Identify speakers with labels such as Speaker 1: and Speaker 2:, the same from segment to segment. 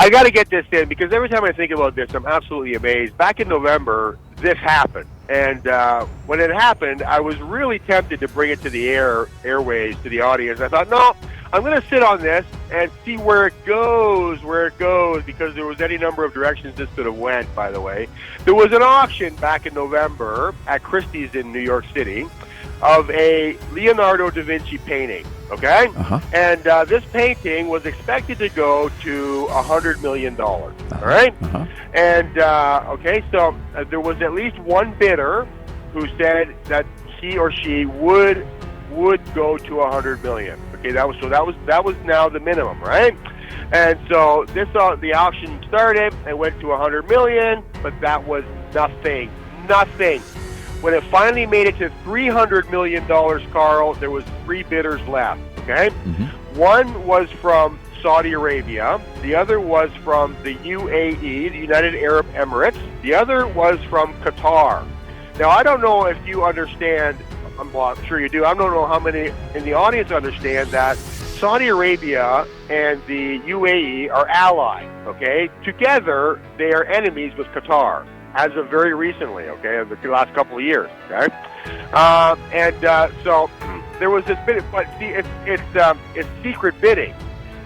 Speaker 1: I got to get this in because every time I think about this, I'm absolutely amazed. Back in November, this happened. And when it happened, I was really tempted to bring it to the airways, to the audience. I thought, no, I'm going to sit on this and see where it goes, because there was any number of directions this could have went, by the way. There was an auction back in November at Christie's in New York City of a Leonardo da Vinci painting, okay? And this painting was expected to go to $100 million, all right? And, okay, so there was at least one bidder who said that he or she would go to $100 million. Okay, that was now the minimum, right? And so the auction started and went to $100 million, but that was nothing. When it finally made it to $300 million, Carl, there was 3 bidders left, okay? One was from Saudi Arabia. The other was from the UAE, the United Arab Emirates. The other was from Qatar. Now, I don't know if you understand, I'm sure you do, I don't know how many in the audience understand that Saudi Arabia and the UAE are allies, okay? Together, they are enemies with Qatar, as of very recently, okay, in the last couple of years, okay? So there was this bid, but see, it's secret bidding.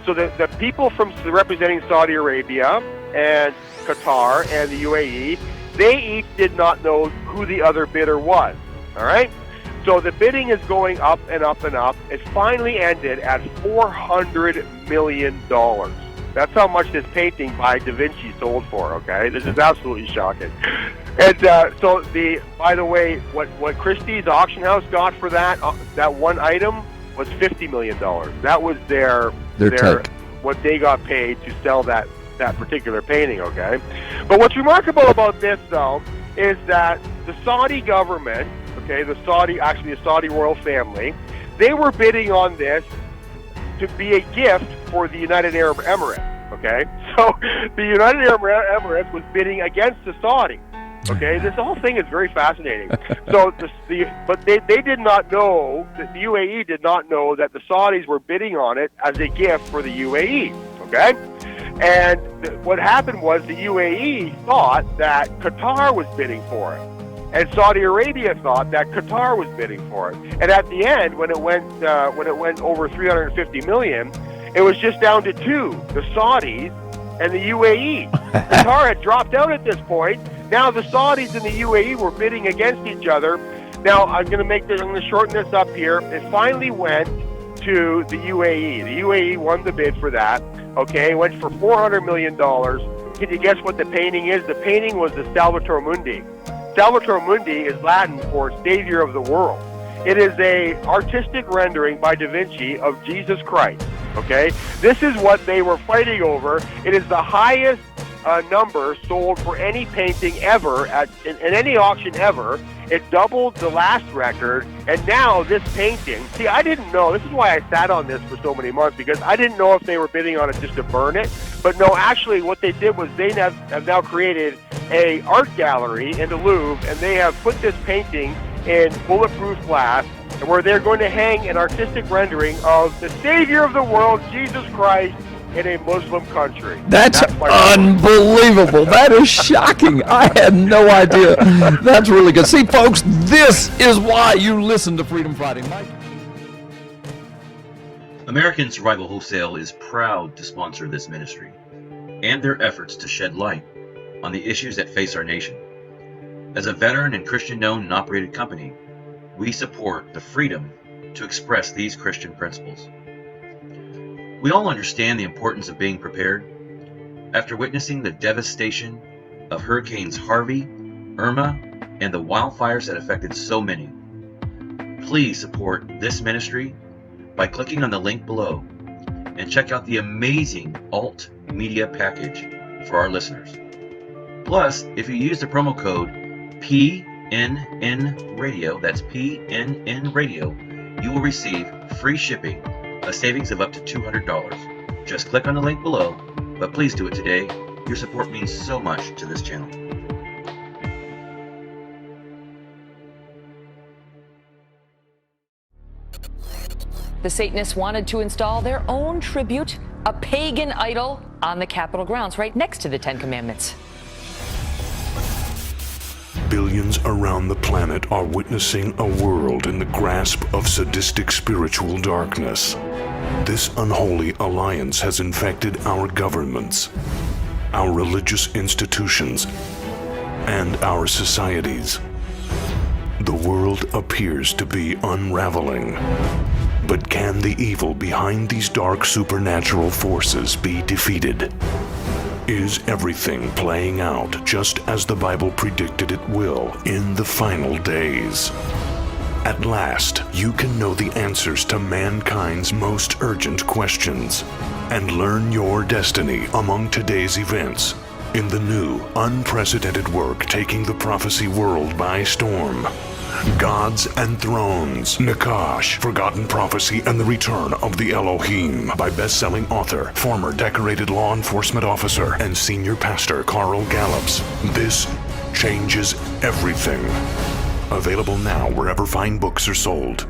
Speaker 1: So the people representing Saudi Arabia and Qatar and the UAE, they each did not know who the other bidder was, all right? So the bidding is going up and up and up. It finally ended at $400 million. That's how much this painting by Da Vinci sold for, okay? This is absolutely shocking. And by the way, what Christie's auction house got for that one item was $50 million. That was their what they got paid to sell that particular painting, okay? But what's remarkable about this, though, is that the Saudi government, okay, the Saudi royal family, they were bidding on this to be a gift for the United Arab Emirates, okay? So the United Arab Emirates was bidding against the Saudis, okay? This whole thing is very fascinating. So but they did not know, the UAE did not know that the Saudis were bidding on it as a gift for the UAE, okay? And what happened was the UAE thought that Qatar was bidding for it. And Saudi Arabia thought that Qatar was bidding for it. And at the end, when it went over $350 million, it was just down to 2, the Saudis and the UAE. Qatar had dropped out at this point. Now the Saudis and the UAE were bidding against each other. Now I'm going to shorten this up here. It finally went to the UAE. The UAE won the bid for that. Okay, it went for $400 million. Can you guess what the painting is? The painting was the Salvator Mundi. Salvator Mundi is Latin for Savior of the World. It is a artistic rendering by Da Vinci of Jesus Christ. Okay, this is what they were fighting over. It is the highest number sold for any painting ever in any auction ever. It doubled the last record, and now this painting, see, I didn't know, this is why I sat on this for so many months, because I didn't know if they were bidding on it just to burn it, but no, actually what they did was they have now created a art gallery in the Louvre, and they have put this painting in bulletproof glass, where they're going to hang an artistic rendering of the Savior of the world, Jesus Christ, in a Muslim country.
Speaker 2: That's unbelievable. That is shocking. I had no idea. That's really good. See, folks, this is why you listen to Freedom Friday. Mike?
Speaker 3: American Survival Wholesale is proud to sponsor this ministry and their efforts to shed light on the issues that face our nation. As a veteran and Christian-owned and operated company, we support the freedom to express these Christian principles. We all understand the importance of being prepared. After witnessing the devastation of Hurricanes Harvey, Irma, and the wildfires that affected so many, please support this ministry by clicking on the link below and check out the amazing alt media package for our listeners. Plus, if you use the promo code PNN Radio, that's PNN Radio, you will receive free shipping, a savings of up to $200. Just click on the link below, but please do it today. Your support means so much to this channel.
Speaker 4: The Satanists wanted to install their own tribute a pagan idol on the Capitol grounds, right next to the Ten Commandments.
Speaker 5: Billions around the planet are witnessing a world in the grasp of sadistic spiritual darkness. This unholy alliance has infected our governments, our religious institutions, and our societies. The world appears to be unraveling. But can the evil behind these dark supernatural forces be defeated? Is everything playing out just as the Bible predicted it will in the final days? At last, you can know the answers to mankind's most urgent questions and learn your destiny among today's events in the new, unprecedented work taking the prophecy world by storm. Gods and Thrones, Nakash, Forgotten Prophecy, and the Return of the Elohim by best-selling author, former decorated law enforcement officer, and senior pastor Carl Gallups. This changes everything. Available now wherever fine books are sold.